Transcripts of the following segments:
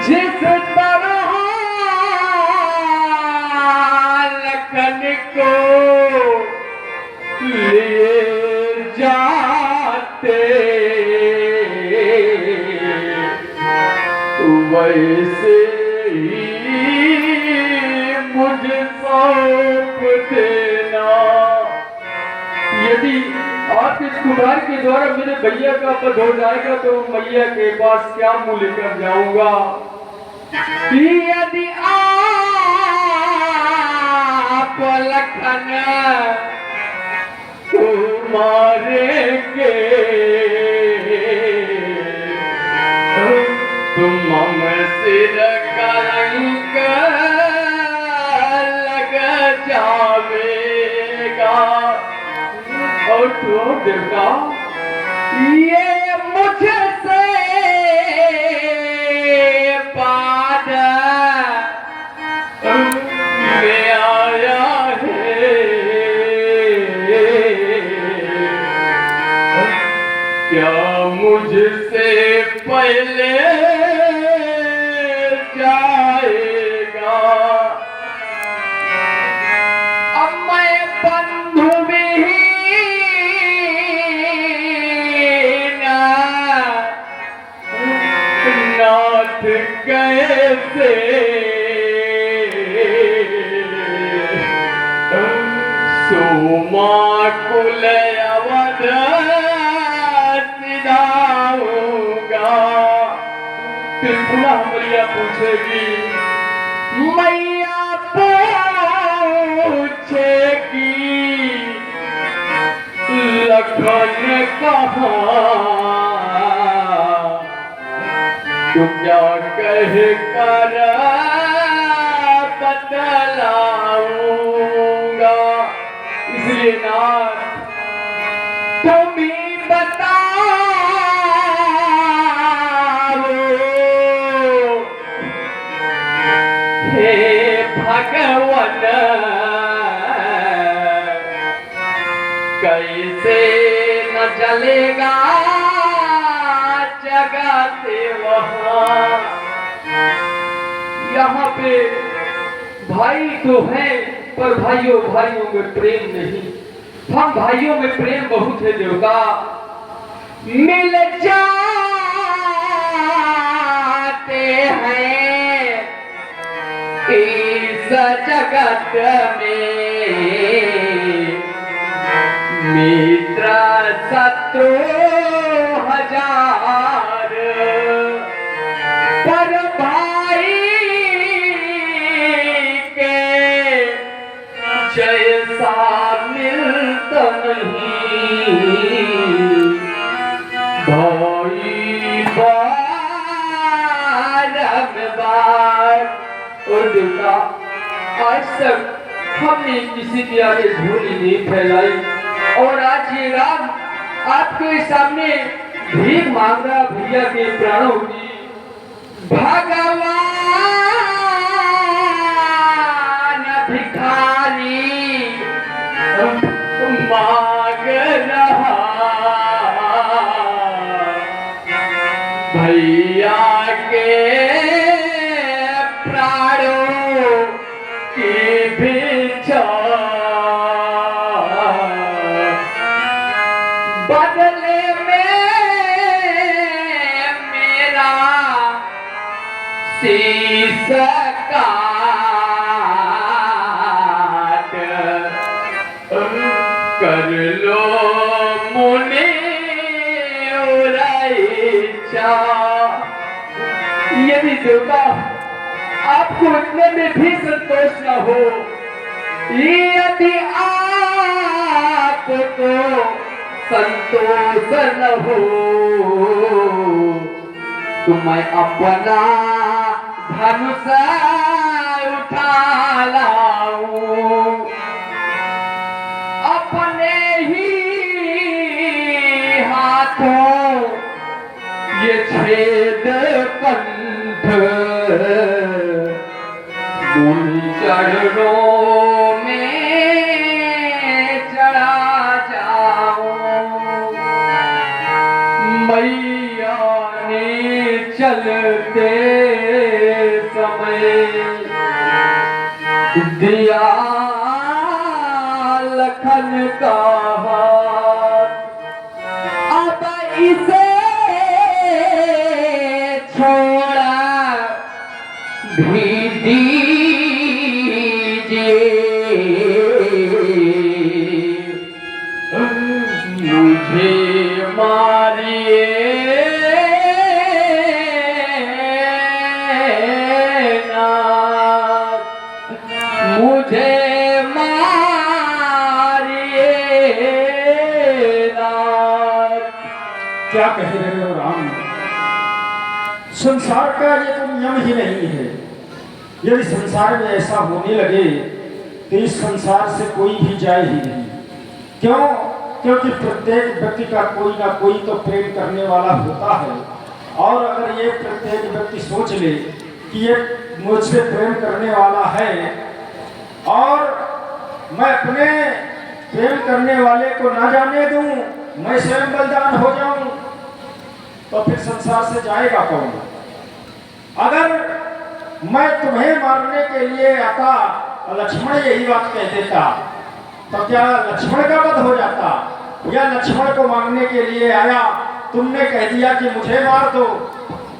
जिस तरह लखन को लिए जाते वैसे ही मुझे सौंप देना। यदि आप इस कुमार के द्वारा मेरे भैया का पद हो जाएगा तो मैया के पास क्या मुंह लेकर जाऊंगा। यदि आप लखन को मारेंगे तुम हम सिर कलंक लग जावेगा। और तो देवता ये मुझसे बाद में आया है, क्या मुझसे पहले जाएगा। अब मैं बंधु नाथ कैसे सोमा कुल अवध सिधाऊंगा। फिर पुनः मैया पूछेगी, मैया पूछेगी लखन कहाँ तो क्या कह कर बतलाऊंगा। इसलिए नाथ तुम ही बताओ हे भगवान कैसे न चलेगा जगाते वहां। यहाँ पे भाई तो हैं पर भाइयों भाइयों में प्रेम नहीं। हम भाइयों में प्रेम बहुत है देवता। मिल जाते हैं इस जगत में मित्र शत्रु हजार पर भाई के जैसा मिलता नहीं। भाई बार और देवता आज तक हमने किसी के आगे झोली नहीं फैलाई और आज ये राम आपके सामने भीख मांग रहा भैया के प्राणों की। भगवान भिखारी मांग रहा भैया के प्राणों की भिक्षा। बदले में मेरा शीश काट कर लो मुनि उरैया। यदि देवता आपको इतने में भी संतोष न हो, यदि आपको संतोष न हो तो मैं अपना धनुष उठा लाऊं। अपने ही हाथों ये छेद कंठ मुनि चरणों में चढ़ा जाऊं। मैया ने चलते दिया लखन का हाथ, अब इसे छोड़ा भी दीजिए, मुझे मारिए ना, मुझे मारिए ना। क्या कह रहे हो राम? संसार का ये तो नियम ही नहीं है। यदि संसार में ऐसा होने लगे तो इस संसार से कोई भी जाए ही नहीं। क्यों? क्योंकि प्रत्येक व्यक्ति का कोई ना कोई तो प्रेम करने वाला होता है, और अगर ये प्रत्येक व्यक्ति सोच ले कि ये मुझसे प्रेम करने वाला है और मैं अपने प्रेम करने वाले को ना जाने दूं, मैं स्वयं बलिदान हो जाऊं, तो फिर संसार से जाएगा कौन? अगर मैं तुम्हें मारने के लिए आता, लक्ष्मण यही बात कह देता, तो क्या लक्ष्मण का वध हो जाता? या लक्ष्मण को मारने के लिए आया, तुमने कह दिया कि मुझे मार दो?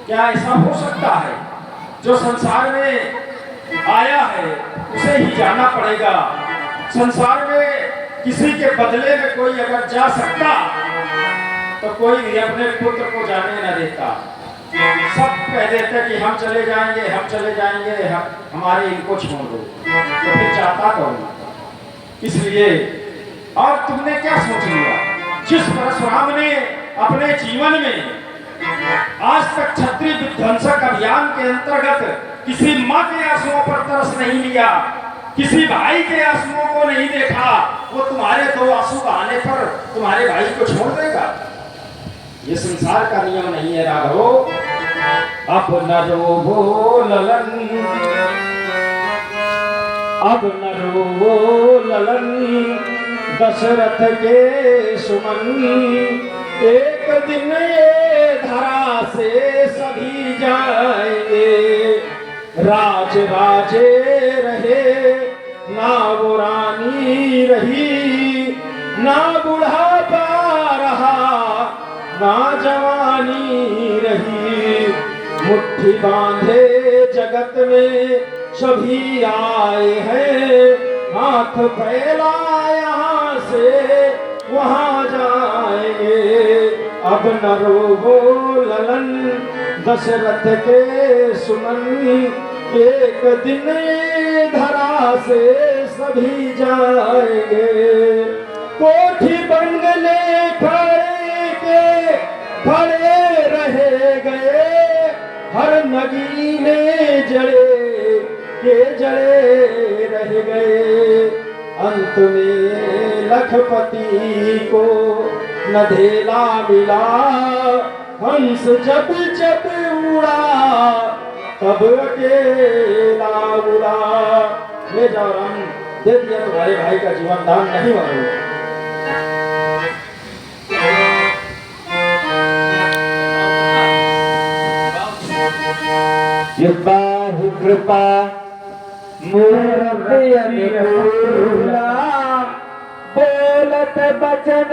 क्या ऐसा हो सकता है? जो संसार में आया है उसे ही जाना पड़ेगा। संसार में किसी के बदले में कोई अगर जा सकता तो कोई भी अपने पुत्र को जाने न देता। सब कह देते कि हम चले जाएंगे, हम चले जाएंगे, हमारे इनको छोड़ दो, तो फिर चाहता कौन? इसलिए और तुमने क्या सोच लिया? जिस परशुराम ने अपने जीवन में आज तक क्षत्रिय विध्वंसक अभियान के अंतर्गत किसी माँ के आंसुओं पर तरस नहीं लिया, किसी भाई के आंसुओं को नहीं देखा, वो तुम्हारे दो आंसू बहाने पर तुम्हारे भाई को छोड़ देगा? ये संसार का नियम नहीं है राघव। अब न रोवो ललन, अब न रोवो ललन, दशरथ के सुमन, एक दिन ये धरा से सभी जाएंगे, राज राजे रहे ना वो रानी रही, ना बुढ़ापा रहा ना जवानी रही, मुट्ठी बांधे जगत में सभी आए हैं, हाथ फैला यहाँ से वहाँ जाएंगे, अब न रोवो ललन, दशरथ के सुमन, एक दिन धरा से सभी जाएंगे, कोठी बंगले खड़े रहे गए, हर नगीने जड़े के जड़े रह गए, अंत में लखपति को न धेला मिला, हंस जब जब उड़ा तब अकेला उड़ा। ले जाओ राम, दे दिया तुम्हारे भाई का जीवन दान, नहीं मारो। ये बाहु कृपा मूर्ति अनुकूला, बोलत बचन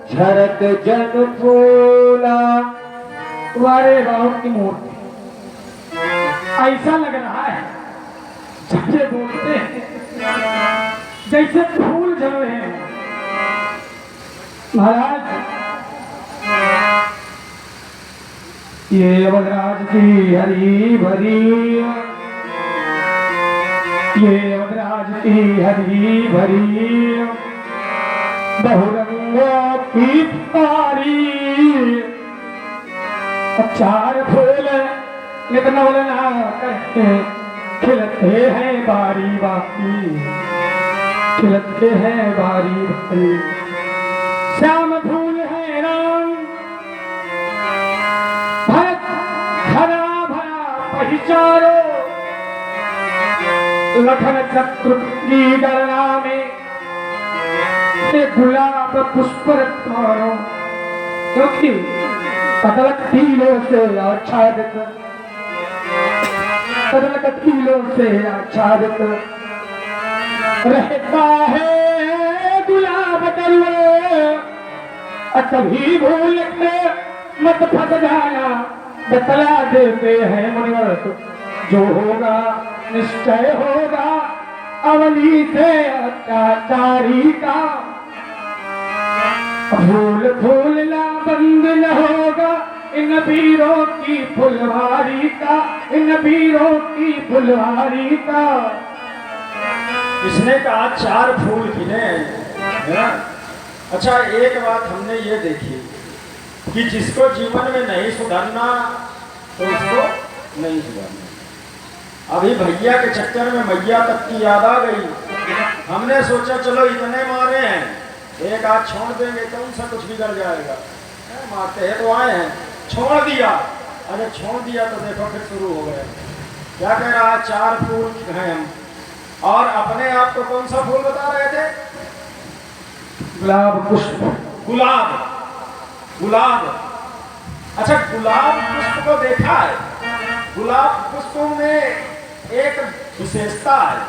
झरत जन फूला। तुम्हारे राम की मूर्ति ऐसा लग रहा है जैसे बोलते हैं जैसे फूल झड़ रहे हैं। महाराज, ये अवधराज की हरी भरी, ये अवधराज की हरी भरी बहुरंगों की पारी, चार फूल नितना बोलना करते खिलते हैं बारी बाकी, खिलते हैं बारी बारी। श्याम फूल है राम, भरत हरा भरा पहचारो, लखन शत्रुघ्न गणना में गुलाब पुष्प रत्नो, क्योंकि पतलक तीलों से आच्छादित सरल कटीलों से आच्छादित रहता है गुलाब दरिया। कभी भूल के मत फंस जाना, बतला देते हैं मुनिवर, जो होगा निश्चय होगा अवली से अत्याचारी का। फूल फूलना बंद न होगा इन वीरों की फुलवारी का, इन वीरों की फुलवारी का। इसने कहा 4 फूल खिले हैं। अच्छा, एक बात हमने ये देखी कि जिसको जीवन में नहीं सुधरना तो उसको नहीं सुधरना। अभी भैया के चक्कर में मैया तक की याद आ गई। हमने सोचा चलो इतने मारे हैं, एक आध छोड़ देंगे तो उनसे कुछ बिगड़ जाएगा, मारते हैं तो आए हैं, छोड़ दिया। अरे छोड़ दिया तो देखो फिर शुरू हो गया। क्या कह रहा है? 4 फूल हैं हम। और अपने आप को कौन सा फूल बता रहे थे? गुलाब पुष्प। गुलाब, गुलाब। अच्छा, गुलाब पुष्प को देखा है? गुलाब पुष्प में एक विशेषता है,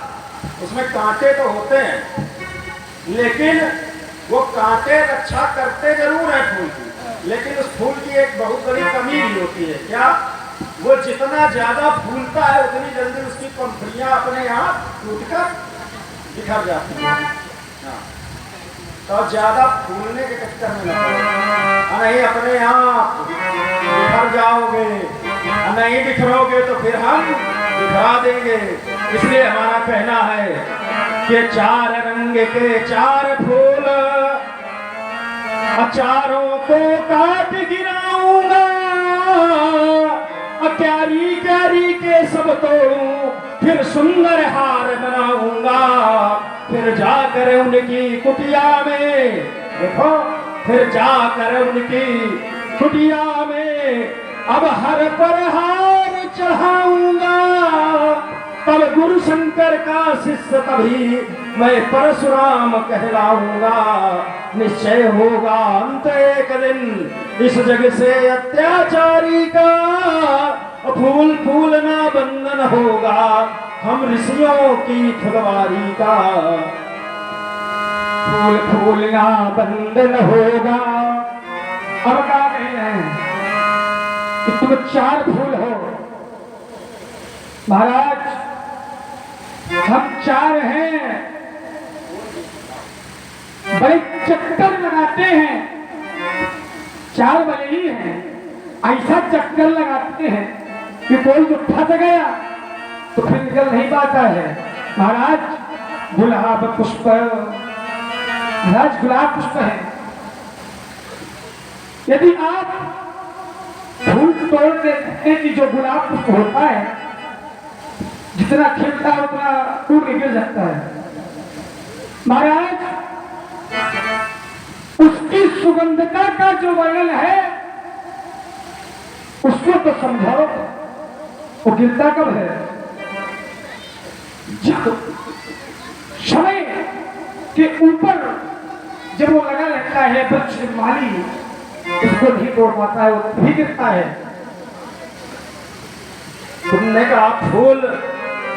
उसमें कांटे तो होते हैं, लेकिन वो कांटे रक्षा करते जरूर है फूल की, लेकिन उस फूल की एक बहुत बड़ी कमी भी होती है। क्या? वो जितना ज्यादा फूलता है उतनी जल्दी उसकी पंखुड़ियां अपने यहाँ टूटकर बिखर जाती हैं। हाँ। तो ज्यादा फूलने के चक्कर में नहीं, अपने यहाँ बिखर जाओगे, नहीं बिखरोगे तो फिर हम बिखरा देंगे। इसलिए हमारा कहना है कि 4 रंग के 4 फूल, चारों को काट गिराऊंगा, क्यारी क्यारी के सब तोड़ूं, फिर सुंदर हार बनाऊंगा, फिर जाकर उनकी कुटिया में, देखो, फिर जाकर उनकी कुटिया में अब हर पर हार चढ़ाऊंगा। तब गुरु शंकर का शिष्य तभी मैं परशुराम कहलाऊंगा। निश्चय होगा अंत एक दिन इस जग से अत्याचारी का, फूल फूलना बंधन होगा हम ऋषियों की फुलवारी का। फूल फूलना बंधन होगा। अब क्या कह रहे हैं कि तुम 4 फूल हो महाराज, हम 4 हैं। बड़े चक्कर लगाते हैं, 4 भले ही हैं, ऐसा चक्कर लगाते हैं कि कोई जो फंस गया तो फिर निकल नहीं पाता है। महाराज गुलाब पुष्प, महाराज गुलाब पुष्प है। यदि आप फूल तोड़ के देखते कि जो गुलाब पुष्प होता है, जितना खिलता है उतना टूट के गिर सकता है। महाराज उसकी सुगंधता का जो वर्णन है उसको तो समझाओ, वो गिरता कब है? जब समय के ऊपर जब वो लगा लगता है वृक्ष माली, उसको नहीं तोड़ पाता है, वो भी गिरता है। तुमने कहा फूल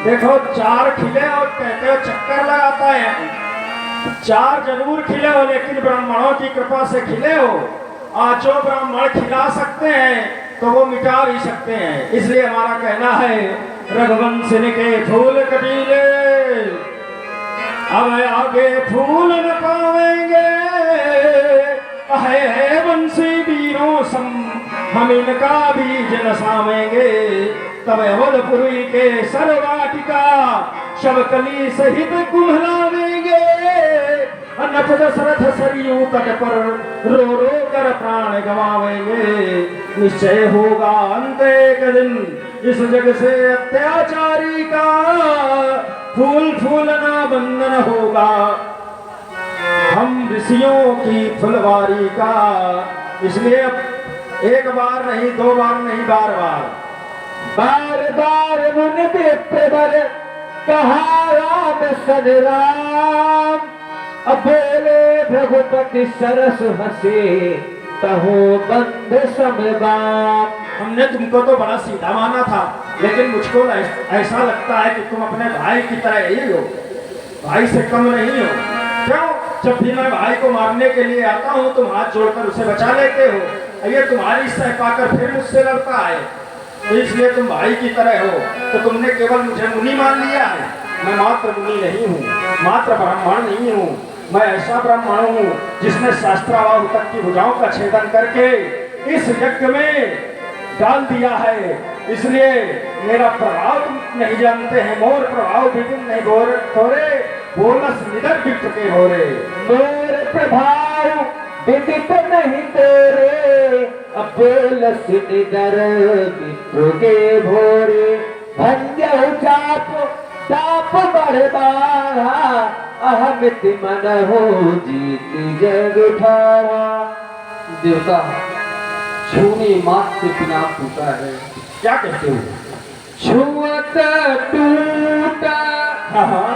देखो 4 खिले और कहते हो चक्कर लगाता है। 4 जरूर खिले हो, लेकिन ब्राह्मणों की कृपा से खिले हो। आज जो ब्राह्मण खिला सकते हैं तो वो मिटा भी सकते हैं। इसलिए हमारा कहना है रघुवंश के फूल कटीले अब आगे फूल न पावेंगे, है वंशी वीरों सम हम इनका बीज न सावेंगे। तब अवधपुरी के सरवाटिका शवकली सहित कुम्हलावेंगे। नप दशरथ सरयू तट पर रो रो कर प्राण गवावेंगे। निश्चय होगा अंत एक दिन इस जग से अत्याचारी का, फूल फूलना बंधन होगा हम ऋषियों की फुलवारी का। इसलिए एक बार नहीं, 2 बार नहीं, बार बार बार बार मन बेप्रबर कहा राम सन राम, बोले रघुपति सरस हसे तहो बंद समबाम। हमने तुमको तो बड़ा सीधा माना था, लेकिन मुझको ऐसा लगता है कि तुम अपने भाई की तरह ही हो, भाई से कम नहीं हो। क्यों? जब भी मैं भाई को मारने के लिए आता हूँ तुम हाथ जोड़कर उसे बचा लेते हो। ये तुम्हारी सह पाकर फिर मुझसे लड़ता है, तो इसलिए तुम भाई की तरह हो। तो तुमने केवल मुझे मुनि मान लिया है। मैं मात्र मुनि नहीं हूँ, मात्र ब्राह्मण नहीं हूँ। मैं ऐसा ब्राह्मण हूँ जिसने शास्त्रावाह तक की भुजाओं का छेदन करके इस यज्ञ में डाल दिया है। इसलिए मेरा प्रभाव तुम नहीं जानते हैं। मोर प्रभाव भी तुम नहीं थोरे, बोलस निधर विप्र के भोरे। मोर प्रभाव विदित नहीं तेरे, अब बोलस निधर विप्र के भोरे। भंजो चाप बरबारा, अहमित मन हो जीत जग ठारा। देवता छूने मात से पिना टूटा है। क्या कहते हो? छुअत टूटा हाँ,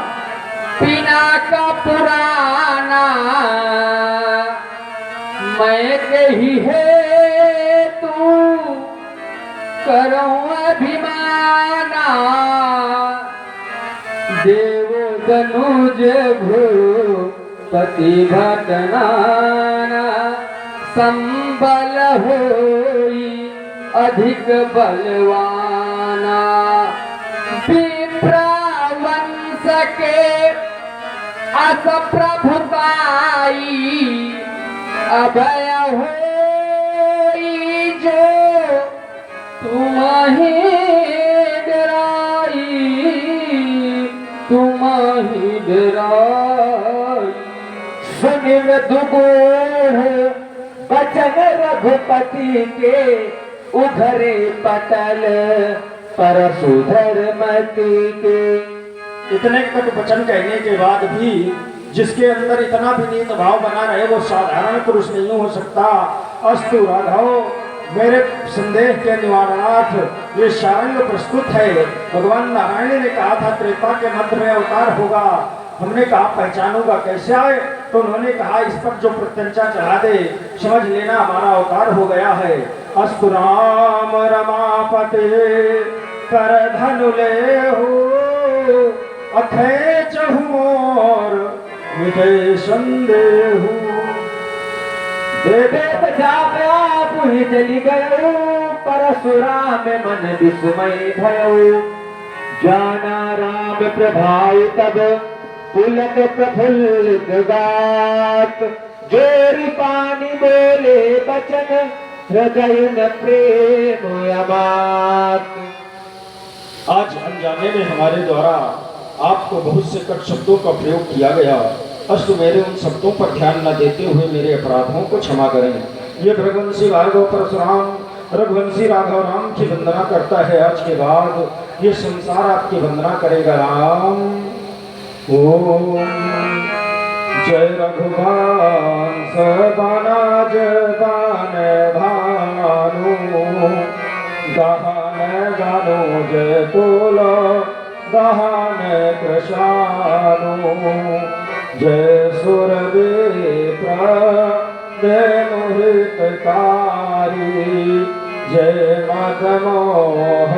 पिना का पुराना, मैं कही है तू करूं अभिमाना। देव दनुज भूपति भटनाना, संबल होई अधिक बलवाना। विप्रावंश के अस प्रभुताई, अभय होई जो तुम्हें डराई, तुम्हें डराई। सुनिव दुगुण बचन रघुपति के, उघरे पटल परशुधर मति के। इतने कट वचन कहने के बाद भी जिसके अंदर इतना विनीत भाव बना रहे वो साधारण पुरुष नहीं हो सकता। अस्तु राघव, मेरे संदेह के निवारणार्थ ये सारंग प्रस्तुत है। भगवान नारायण ने कहा था त्रेता के मध्य में अवतार होगा। हमने कहा पहचानूंगा कैसे आए? तो उन्होंने कहा इस पर जो प्रत्यंचा चढ़ा दे समझ लेना हमारा अवतार हो गया है। अस्तु राम रमापते कर धनु ले हो, अथे चहु मोर मिटे संदेहु। देवे बजाव्या पुहि चली गयो, परशुराम मन विस्मय भयो। जाना राम प्रभाव तब पुलक प्रफुल्लित गात, जोरी पानी बोले बचन हृदय न प्रेम अमात। आज अनजाने में हमारे द्वारा आपको बहुत से कट शब्दों का प्रयोग किया गया। अस्तु मेरे उन शब्दों पर ध्यान न देते हुए मेरे अपराधों को क्षमा करें। ये रघुवंशी राघव परशुराम रघुवंशी राघव राम की वंदना करता है। आज के बाद ये संसार आपकी वंदना करेगा। राम ओम जय रघुवंश बानाज बान भानु, गहन गानो जय तोल गहन कृशानु। जय सुरदेव हितकारी, जय मदमोह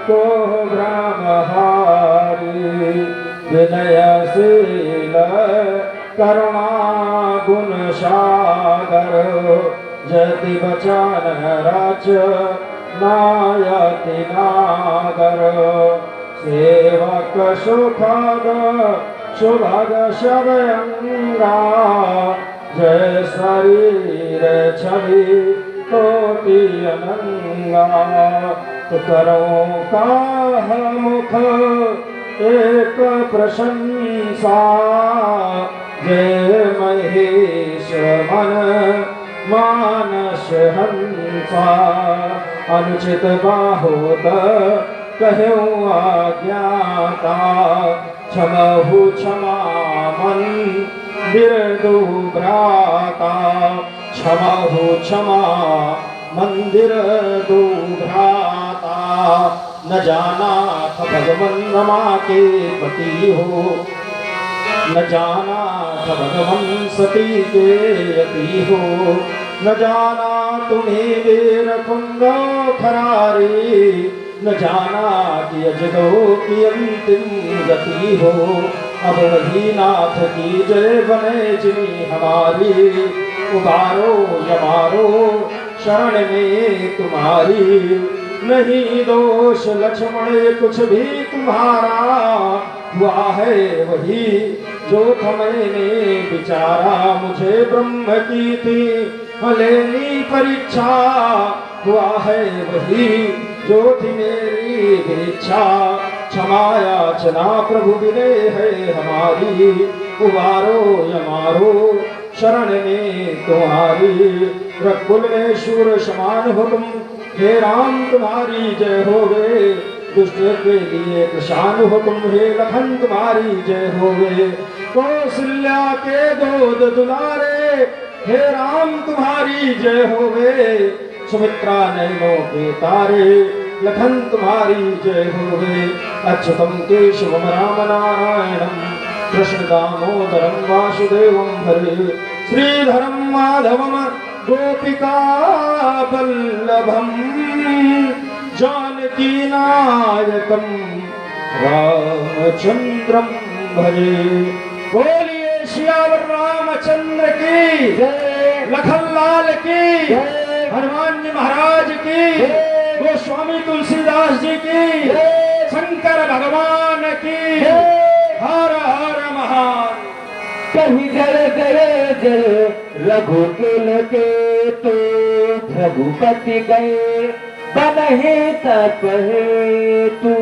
को ब्रह्महारी। विनयशील करुणा गुण सागर, जति बचन राज नायति नागर। सेवक सुखद सुभग सब अंगा, जय शरीर छवि कोटि अनंगा। तो करो काह मुख एक प्रशंसा, जय महेश मन मानस हंसा। अनुचित बाहुत कहूँ आज्ञाता, क्षमहु क्षमा मंदिर दुभ्राता। क्षमहु क्षमा मंदिर दुभ्राता। न जाना था भगवन रमा के पति हो, न जाना था भगवन सती के यति हो। न जाना तुम्हें वीर कुंडो खरारी, न जाना कि अजदों की अंतिम गति हो। अब वही नाथ की जय बने जिनी हमारी, उबारो यमारो शरण में तुम्हारी। नहीं दोष लक्ष्मण कुछ भी तुम्हारा, हुआ है वही जो मैंने विचारा। मुझे ब्रह्म की थी लेनी परीक्षा, हुआ है वही जो थी मेरी इच्छा। क्षमा याचना प्रभु विनय है हमारी, उबारो यमारो शरण में तुम्हारी। रघुकुल में शूर समान हो तुम, हे राम तुम्हारी जय होवे। दुष्ट के लिए कृशान हो तुम, हे लखन तुम्हारी जय होवे। कौशल्या के दूध दुलारे, हे राम तुम्हारी जय होवे। सुमित्रा नैनों के तारे, लखन तुम्हारी जय होवे। अच्युतम केशवम राम नारायणम, कृष्ण दामोदरम वासुदेवम हरे। श्रीधरम माधवम गोपिका वल्लभम, जानकी नायकम रामचंद्रम भजे। बोलिए श्यावर रामचंद्र की जय, लखन लाल की जय, हनुमान जी महाराज की, गोस्वामी तुलसीदास जी की, शंकर भगवान की, हर हर महान। कहीं जय जय जय रघुकुल के तो रघुपति गए, बनहि तप हेतु।